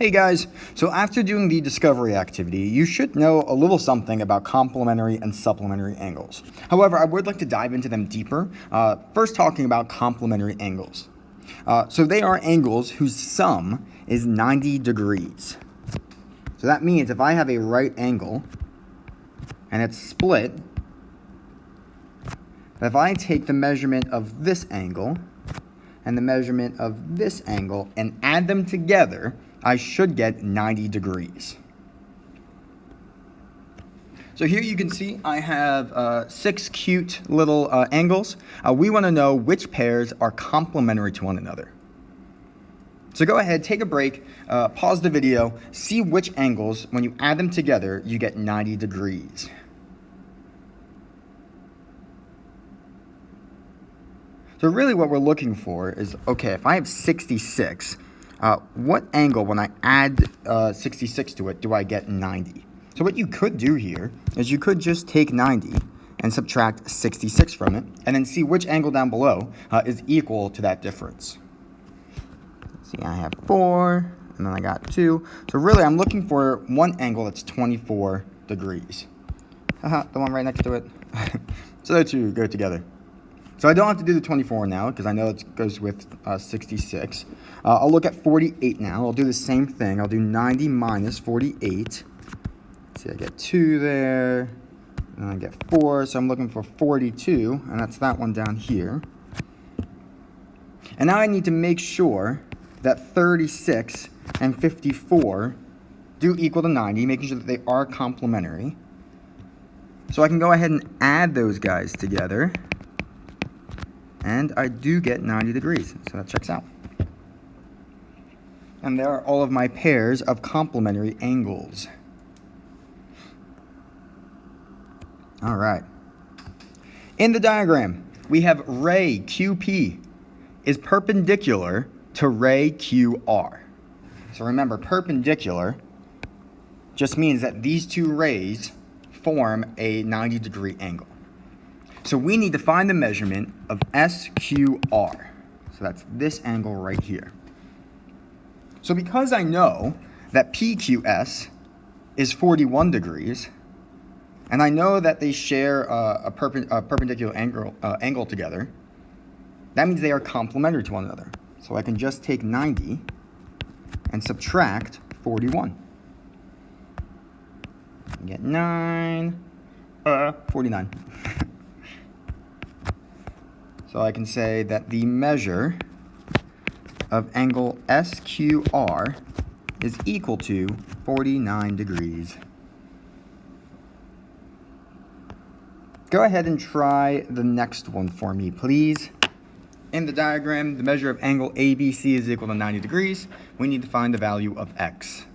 Hey guys, so after doing the discovery activity, you should know a little something about complementary and supplementary angles. However, I would like to dive into them deeper, first talking about complementary angles. So they are angles whose sum is 90 degrees. So that means if I have a right angle and it's split, if I take the measurement of this angle and the measurement of this angle and add them together, I should get 90 degrees. So here you can see I have 6 cute little angles. We want to know which pairs are complementary to one another. So go ahead, take a break, pause the video, see which angles, when you add them together, you get 90 degrees. So really what we're looking for is, okay, if I have 66, what angle, when I add 66 to it, do I get 90? So what you could do here is you could just take 90 and subtract 66 from it, and then see which angle down below is equal to that difference. See, I have 4, and then I got 2. So really, I'm looking for one angle that's 24 degrees. The one right next to it. So the two go together. So I don't have to do the 24 now, because I know it goes with 66. I'll look at 48 now. I'll do the same thing. I'll do 90 minus 48. See, I get 2 there, and I get 4. So I'm looking for 42, and that's that one down here. And now I need to make sure that 36 and 54 do equal to 90, making sure that they are complementary. So I can go ahead and add those guys together. And I do get 90 degrees, so that checks out. And there are all of my pairs of complementary angles. All right. In the diagram, we have ray QP is perpendicular to ray QR. So remember, perpendicular just means that these two rays form a 90-degree angle. So we need to find the measurement of SQR. So that's this angle right here. So because I know that PQS is 41 degrees, and I know that they share a perpendicular angle together, that means they are complementary to one another. So I can just take 90 and subtract 41. I get 49. So I can say that the measure of angle SQR is equal to 49 degrees. Go ahead and try the next one for me, please. In the diagram, the measure of angle ABC is equal to 90 degrees. We need to find the value of X.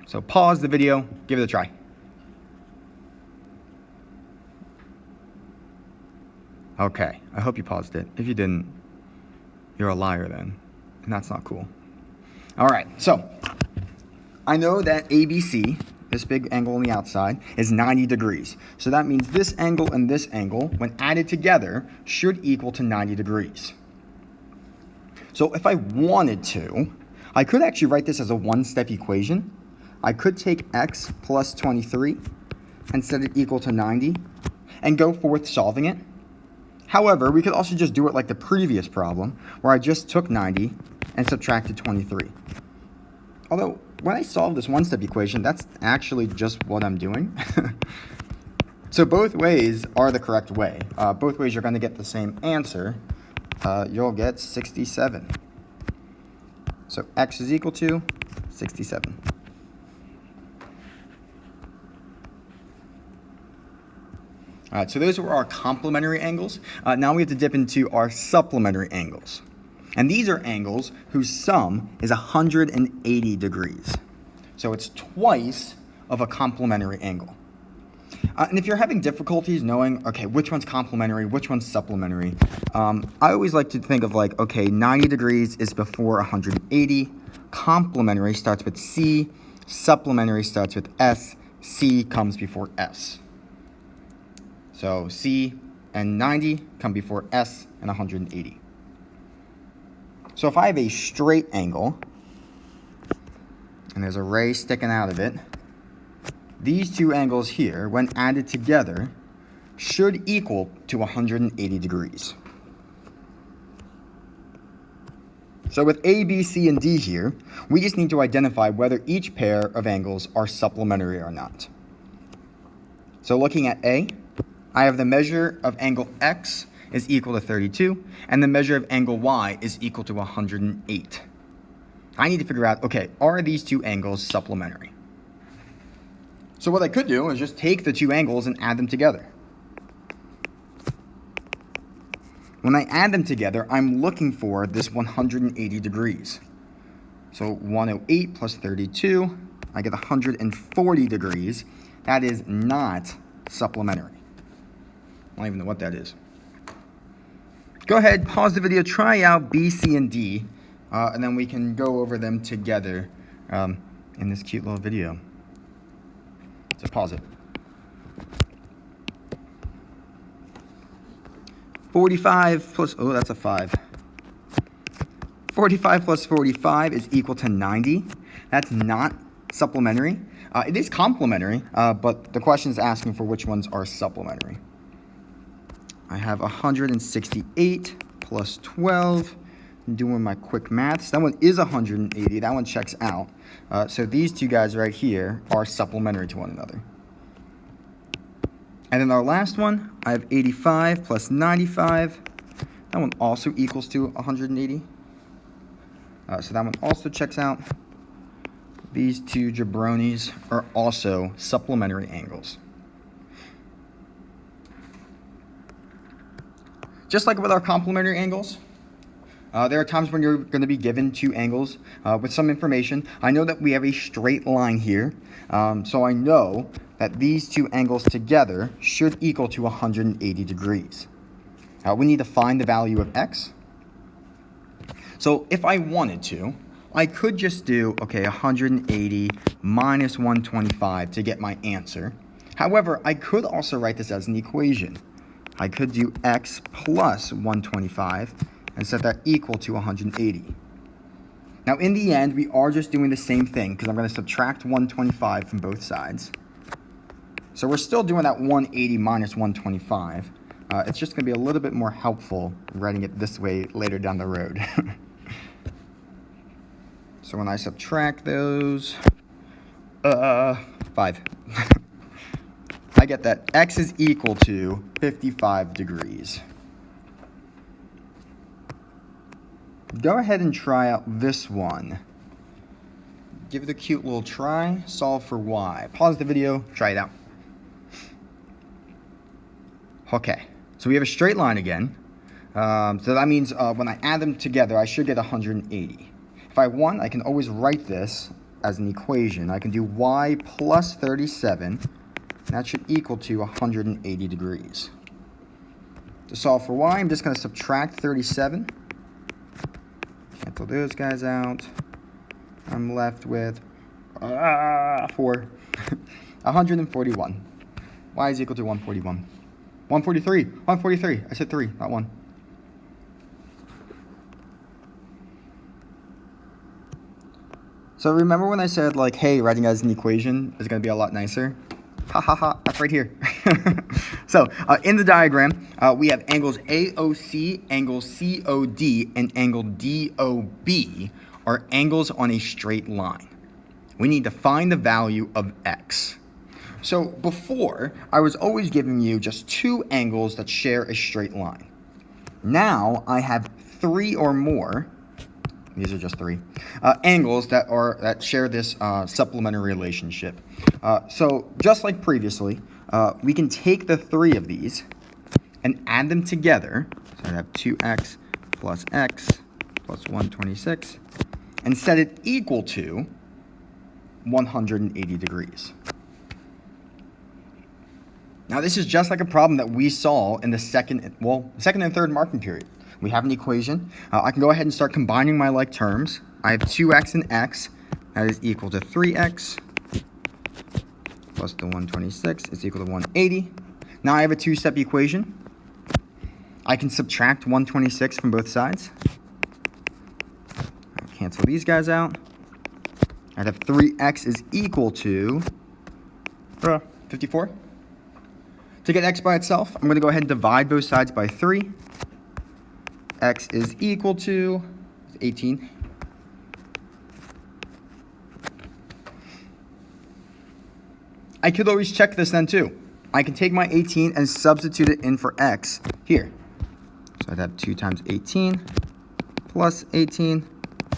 So pause the video, give it a try. Okay, I hope you paused it. If you didn't, you're a liar then, and that's not cool. All right, so I know that ABC, this big angle on the outside, is 90 degrees. So that means this angle and this angle, when added together, should equal to 90 degrees. So if I wanted to, I could actually write this as a one-step equation. I could take X plus 23 and set it equal to 90 and go forth solving it. However, we could also just do it like the previous problem, where I just took 90 and subtracted 23. Although, when I solve this one-step equation, that's actually just what I'm doing. So both ways are the correct way. Both ways you're going to get the same answer. You'll get 67. So X is equal to 67. All right, so those were our complementary angles. Now we have to dip into our supplementary angles. And these are angles whose sum is 180 degrees. So it's twice of a complementary angle. And if you're having difficulties knowing, okay, which one's complementary, which one's supplementary, I always like to think of like, okay, 90 degrees is before 180. Complementary starts with C. Supplementary starts with S. C comes before S. So C and 90 come before S and 180. So if I have a straight angle, and there's a ray sticking out of it, these two angles here, when added together, should equal to 180 degrees. So with A, B, C, and D here, we just need to identify whether each pair of angles are supplementary or not. So looking at A, I have the measure of angle X is equal to 32, and the measure of angle Y is equal to 108. I need to figure out, okay, are these two angles supplementary? So what I could do is just take the two angles and add them together. When I add them together, I'm looking for this 180 degrees. So 108 plus 32, I get 140 degrees. That is not supplementary. I don't even know what that is. Go ahead, pause the video, try out B, C, and D, and then we can go over them together in this cute little video. So pause it. 45 plus, oh, that's a 5. 45 plus 45 is equal to 90. That's not supplementary. It is complementary, but the question is asking for which ones are supplementary. I have 168 plus 12. I'm doing my quick maths. That one is 180. That one checks out. So these two guys right here are supplementary to one another. And then our last one, I have 85 plus 95. That one also equals to 180. So that one also checks out. These two jabronis are also supplementary angles. Just like with our complementary angles, there are times when you're going to be given two angles with some information. I know that we have a straight line here, so I know that these two angles together should equal to 180 degrees. We need to find the value of x. So if I wanted to, I could just do, okay, 180 minus 125 to get my answer. However, I could also write this as an equation. I could do x plus 125 and set that equal to 180. Now, in the end, we are just doing the same thing because I'm going to subtract 125 from both sides. So we're still doing that 180 minus 125. It's just going to be a little bit more helpful writing it this way later down the road. So when I subtract those, 5. I get that x is equal to 55 degrees. Go ahead and try out this one. Give it a cute little try. Solve for y. Pause the video, try it out. Okay, so we have a straight line again. So that means when I add them together, I should get 180. If I want, I can always write this as an equation. I can do y plus 37. That should equal to 180 degrees. To solve for y, I'm just going to subtract 37. Cancel those guys out. I'm left with 4. 141. Y is equal to 141. 143. 143. I said 3, not 1. So remember when I said, like, hey, writing as an equation is going to be a lot nicer? Ha ha ha, that's right here. So in the diagram, we have angles AOC, angle COD, and angle DOB are angles on a straight line. We need to find the value of x. So before, I was always giving you just two angles that share a straight line. Now I have 3 or more. These are just 3 angles that share this supplementary relationship. So just like previously, we can take the 3 of these and add them together. So I have 2x plus x plus 126, and set it equal to 180 degrees. Now this is just like a problem that we saw in the second and third marking period. We have an equation. I can go ahead and start combining my like terms. I have 2x and x. That is equal to 3x plus the 126 is equal to 180. Now I have a 2-step equation. I can subtract 126 from both sides. Cancel these guys out. I'd have 3x is equal to 54. To get x by itself, I'm going to go ahead and divide both sides by 3. X is equal to 18. I could always check this then too. I can take my 18 and substitute it in for x here. So I'd have 2 times 18 plus 18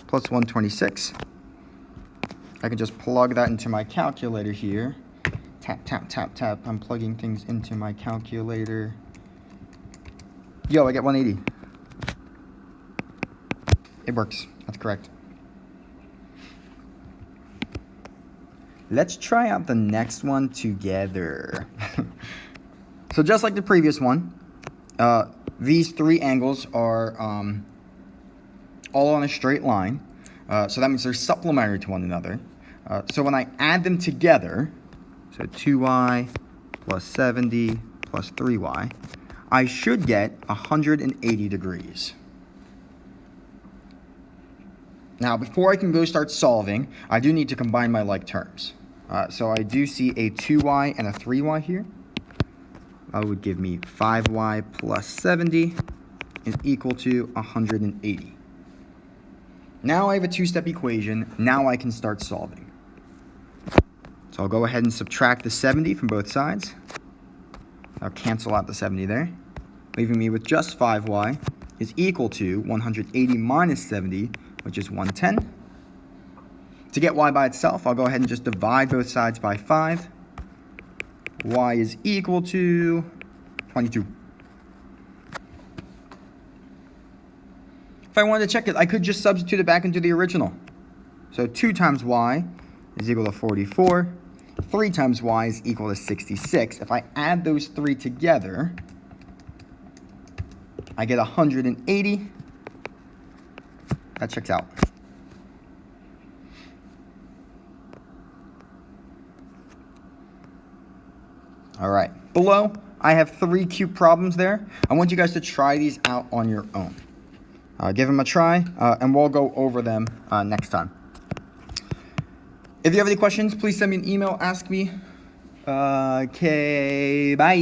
plus 126. I can just plug that into my calculator here. Tap, tap, tap, tap. I'm plugging things into my calculator. Yo, I get 180. It works. That's correct. Let's try out the next one together. So just like the previous one, these 3 angles are all on a straight line. So that means they're supplementary to one another. So when I add them together, so 2y plus 70 plus 3y, I should get 180 degrees. Now, before I can go start solving, I do need to combine my like terms. So I do see a 2y and a 3y here. That would give me 5y plus 70 is equal to 180. Now I have a 2-step equation. Now I can start solving. So I'll go ahead and subtract the 70 from both sides. I'll cancel out the 70 there, leaving me with just 5y is equal to 180 minus 70, which is 110. To get y by itself, I'll go ahead and just divide both sides by 5. Y is equal to 22. If I wanted to check it, I could just substitute it back into the original. So 2 times y is equal to 44. 3 times y is equal to 66. If I add those 3 together, I get 180. That checks out. All right. Below, I have 3 cute problems there. I want you guys to try these out on your own. Give them a try, and we'll go over them next time. If you have any questions, please send me an email. Ask me. Okay, bye.